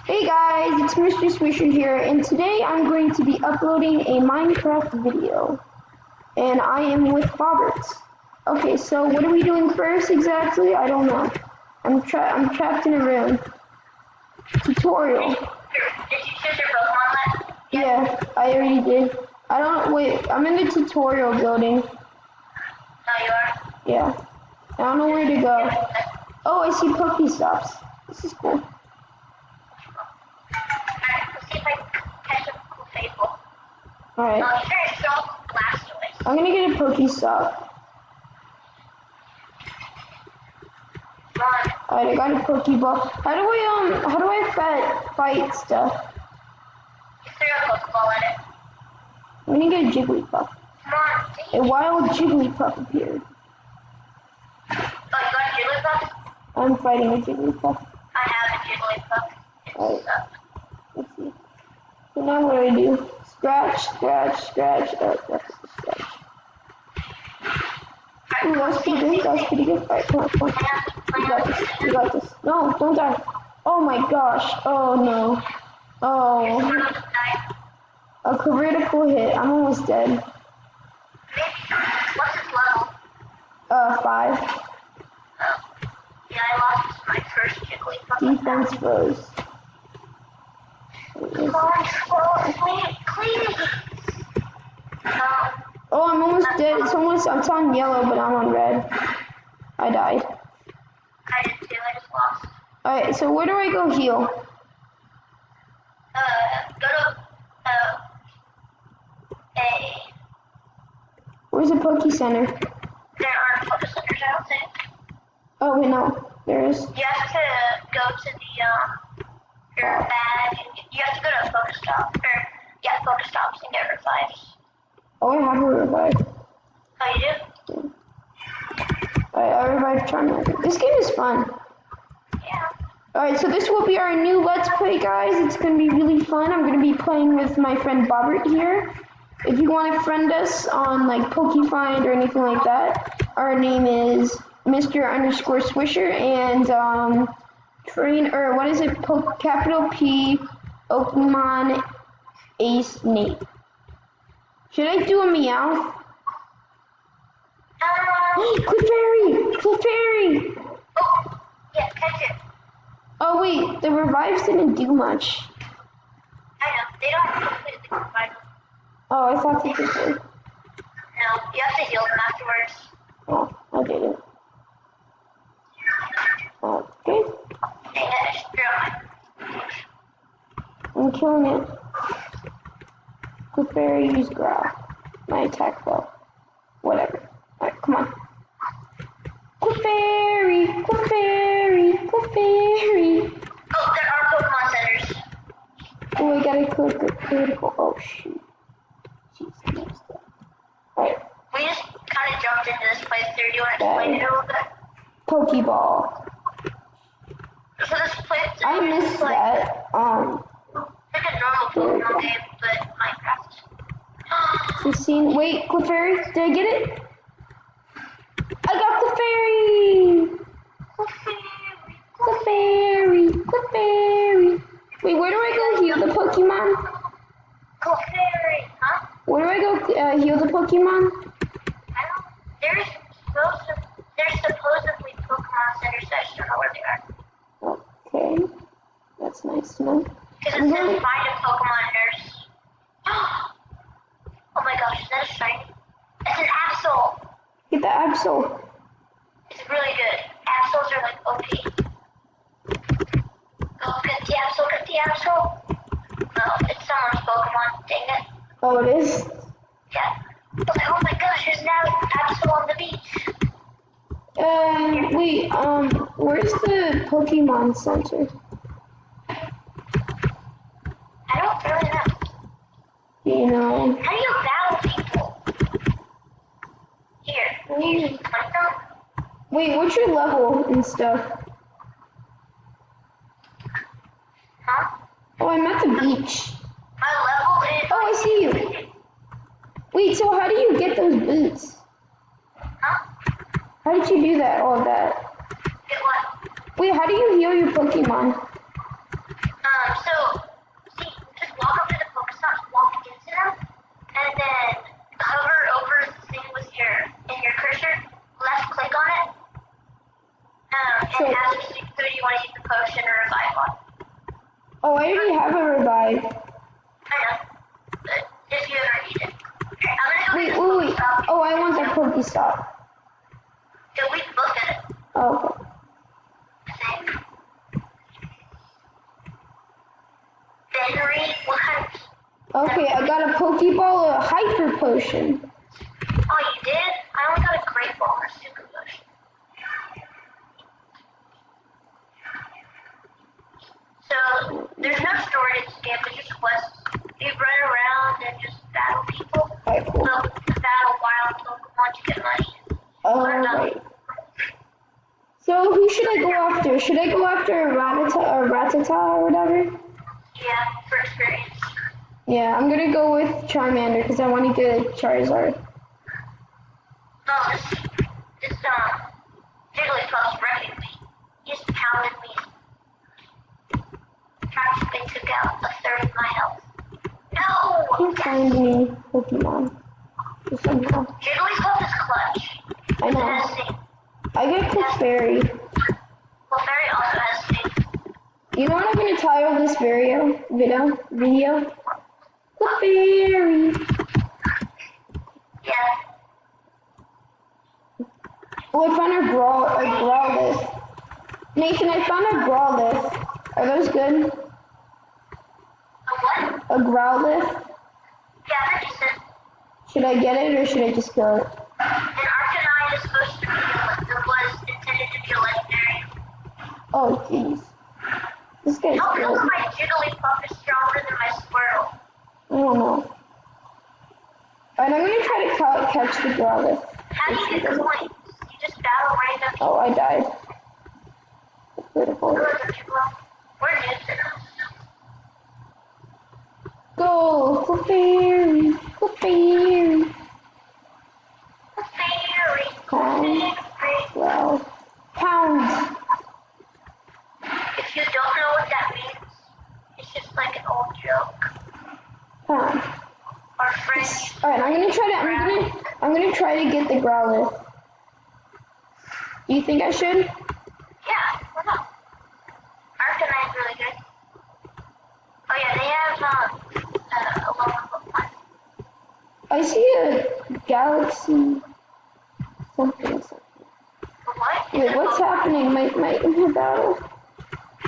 Hey guys, it's Mr. Swisher here, and today I'm going to be uploading a Minecraft video, and I am with Bobbert. Okay, so what are we doing first exactly? I don't know. I'm trapped in a room. Tutorial. Did you choose your Pokemon list? Yeah, I already did. Wait, I'm in the tutorial building. No, you are. Yeah. I don't know where to go. Oh, I see Pokestops. This is cool. Alright, let's see if I can catch a Clefairy. Alright. Here's some Blastoise. I'm gonna get a Pokestop. Run. Alright, I got a Pokeball. How do I fight stuff? You threw a Pokeball at it. I'm gonna get a Jigglypuff. Come on, A wild Jigglypuff appeared. Oh, you got a Jigglypuff? I'm fighting a Jigglypuff. I have a Jigglypuff. It Alright, sucks. let's see. So now what do I do? Scratch, scratch, scratch. Oh, that's a scratch. Ooh, that was pretty good. That was pretty good. Alright, come on, come on. You got this. You got this. No, don't die. Oh my gosh. Oh no. Oh. A critical hit. I'm almost dead. What's his level? 5. Yeah, I lost my first Jigglypuff. Defense froze. Oh, I'm almost dead. I'm on yellow, but I'm on red. I died. I did too, I just lost. Alright, so where do I go heal? Go to, a, Where's the Poke Center? there are Poke Centers, I don't think. Oh, wait, no. There is. You have to go to the, your bag, you have to go to Pokestop, or, yeah, Pokestops and get revives. Oh, I have a revive. Oh, you do? Alright, I revived Charmander. This game is fun. Yeah. Alright, so this will be our new Let's Play, guys. It's going to be really fun. I'm going to be playing with my friend Bobbert here. If you want to friend us on, like, PokeFind or anything like that, our name is Mr_Swisher, and, capital P, Pokemon Ace Nate. Should I do a meow? Clefairy! Clefairy! Oh, yeah, catch it. Oh wait, the revives didn't do much. I know, they don't completely revive them. Oh, I thought they did. No, you have to heal them afterwards. Oh, I didn't. Okay, Dang it, I should throw I'm killing it. Clefairy use growl. My attack fell. Whatever. Alright, come on. Clefairy! Clefairy! Clefairy! Oh, there are Pokemon centers. Oh, I gotta click the critical. Oh, shoot. Jeez, messed up. Alright. We just kind of jumped into this place there. Do you want to explain it a little bit? Pokeball. So this place is I missed like, that. like a normal Pokemon game, but Minecraft. 16. Wait, Clefairy, did I get it? I got Clefairy! Clefairy! Clefairy! Wait, where do I go heal the Pokemon? Clefairy, huh? Where do I go heal the Pokemon? I don't. There's supposedly Pokemon centers. I just don't know where they are. Okay, that's nice to know. Because it says find a Pokemon nurse. Oh my gosh, is that a shiny? It's an Absol. Get the Absol. It's really good. Absols are like OP. Go get the Absol, get the Absol. No, it's someone's Pokemon. Dang it. Oh, it is? Yeah. Oh my gosh, there's now Absol on the beach. Wait, where's the Pokemon Center? I don't really know. Do you know? How do you battle people? Here. You just punch them? Wait, what's your level and stuff? Huh? Oh, I'm at the beach. My level is... Oh, I see you. Wait, so how do you get those boots? Huh? How did you do that, all of that? Get what? Wait, how do you heal your Pokemon? Oh, I already have a revive. I know. But if you ever need it. Okay, I'm gonna go Wait, get wait, the wait. stop. Oh, I want that Pokestop. Yeah, we can both get it. Oh, okay. I think. Benry, what kind of... Okay, I got a Pokeball, a Hyper Potion. Oh, you did? I only got a Great Ball or Super Potion. So, there's no story in this game, there's just quests. You run around and just battle people. Alright, cool. So, battle wild Pokemon to get money. Alright. So, who should I go after? Should I go after a Rattata or whatever? Yeah, for experience. Yeah, I'm gonna go with Charmander because I want to get Charizard. Oh, this Jigglypuff's wrecking me. He just pounded me. Practically took out a third of my health. No! Can't find any Pokemon somehow. Jigglypuff is clutch. I know. It has sting. I get Clefairy. Clefairy also has sting. You know what I'm gonna title this video? Clefairy. Yeah. Oh, I found a Growlithe. Nathan, I found a Growlithe. Are those good? A what? A Growlithe? Yeah, they're decent. Should I get it or should I just kill it? An Arcanine is supposed to be was intended to be a legendary. Oh, jeez. This guy's How come good. my Jigglypuff is stronger than my Squirtle? I don't know. Alright, I'm gonna try to catch the Growlithe. How do you get coins? You just battle random people. Oh, I died. Hello, Critical. Jigglypuff. We're new. Go, Clefairy, Clefairy. Pound. Wow. Pound. If you don't know what that means, it's just like an old joke. Pound. Our friends. Alright, I'm gonna try to get the Growlithe. Do you think I should? Yeah, why not? Arcanine's really good. Oh yeah, they have a lot of Pokemon. I see a Galaxy something. What? Wait, what's happening? My battle.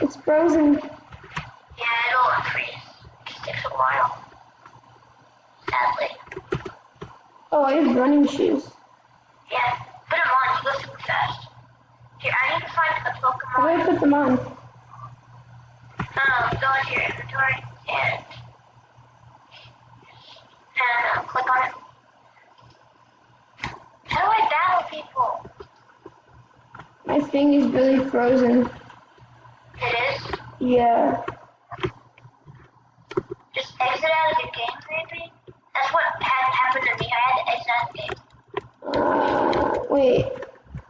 It's frozen. Yeah, it'll freeze. It just takes a while. Sadly. Oh, I have running shoes. Yeah, put them on. You go super fast. Here, I need to find a How do I Pokemon. put them on? Go into your inventory and click on it. How do I battle people? My thing is really frozen. It is. Yeah. Just exit out of the game, maybe? That's what had happened to me. I had to exit out of the game. Wait.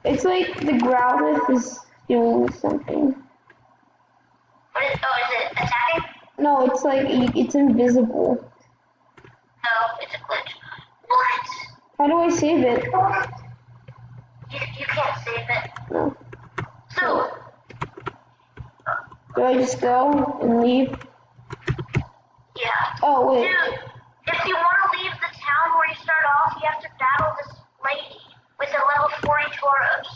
It's like the Growlithe is doing something. Is it attacking? No, it's like it's invisible. No, it's a glitch. What? How do I save it? You can't save it. No. So, Do I just go and leave? yeah. Oh, wait. Dude, if you want to leave the town where you start off, you have to battle this lady with a level 40 Tauros.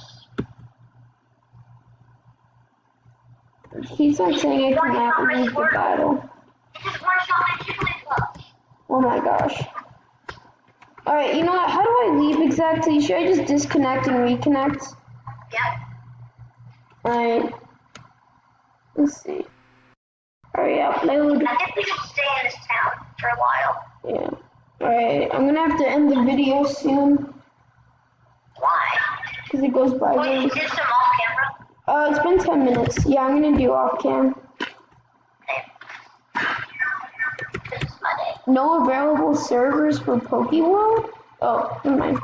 He's not saying I cannot leave the battle. It just one-shot my Jigglypuff. Oh my gosh. Alright, you know what? How do I leave exactly? Should I just disconnect and reconnect? Yep. Alright. Let's see. Hurry up, load. I think we should stay in this town for a while. Yeah. Alright, I'm gonna have to end the video soon. Why? Because it goes by Well, you really. did some off-camera. It's been 10 minutes. Yeah, I'm gonna do off cam. Okay. This is my day. No available servers for Pokeworld? Oh, never mind.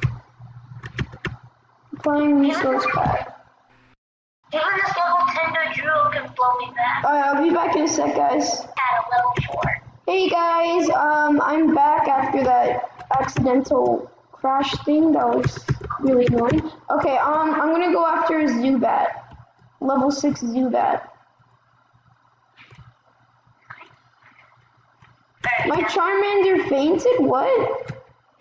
Playing resource pack. Even this level 10 Dodrio can blow me back Alright, I'll be back in a sec, guys. at a level 4. Hey guys, I'm back after that accidental crash thing. That was really annoying. Okay, I'm gonna go after a Zubat. Level 6 Zubat. My Charmander fainted? What?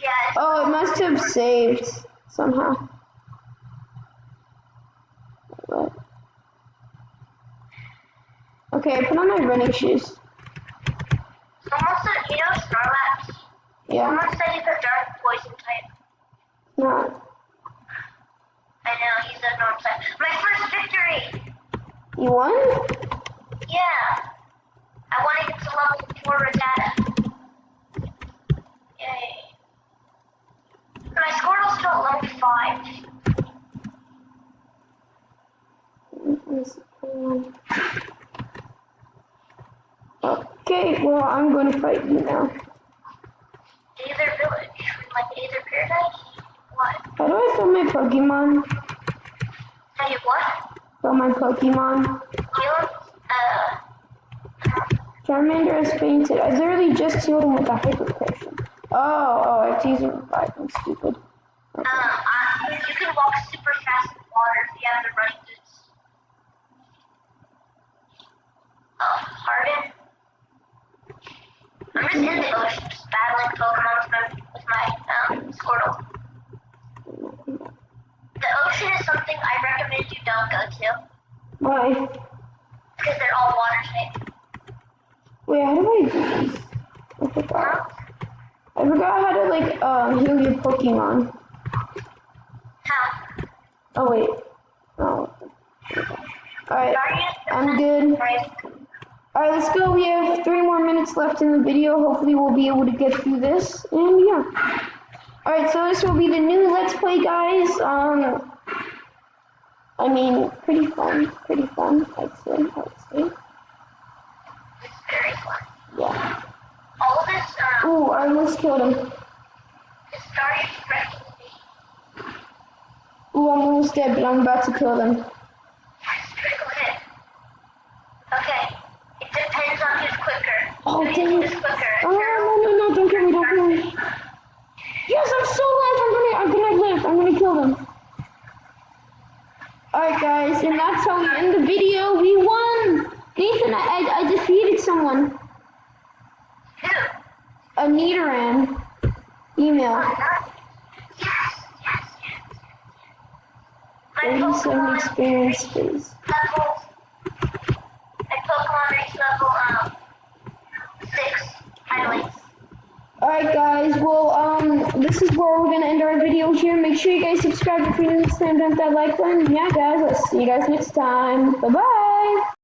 Yeah. Oh, it must have saved somehow. What? Okay, I put on my running shoes. Someone said, you know Snorlax? Yeah. Someone said he's a dark poison type. Not. I know, he's a normal type. My first victory! You won? Yeah. I want to get to level 4 Rattata. Yay. My Squirtle's still at level 5. Okay, well, I'm going to fight you now. Aether Village. Like Aether Paradise? What? How do I fill my Pokemon? Tell you what? Fill my Pokemon. Heal? Charmander has fainted. I literally just healed him with a Hyper Potion. Oh, I have to use it with 5. I'm stupid. You can walk super fast in water if you have the running boots. Harden. I'm just in the ocean, just battling Pokemon with my Squirtle. The ocean is something I recommend you don't go to. Why? Because they're all water type. Wait, how do I do this? I forgot. I forgot how to, like, heal your Pokemon. How? Oh, wait. Oh. Alright, I'm good. Alright, let's go. We have 3 more minutes left in the video. Hopefully we'll be able to get through this. And yeah. Alright, so this will be the new Let's Play, guys. I mean, pretty fun, I'd say. It's very fun. Yeah. All of this, Ooh, I almost killed him. it started wrecking me. Ooh, I'm almost dead, but I'm about to kill them. Critical hit. Okay. It depends on who's quicker. Oh, Who dang is it. quicker? Oh, no, don't kill me. Yes, I'm so alive. I'm gonna kill them. Alright, guys, and that's how we end the video. We won! Nathan, I defeated someone. Who? A Nidoran. Female. Yes. 37 experience phase. My Pokemon reached level 6, finally. Alright, guys, well, this is where we're gonna end our video here. Make sure you guys subscribe if you're new, and hit that like button. Yeah, guys, I'll see you guys next time. Bye-bye!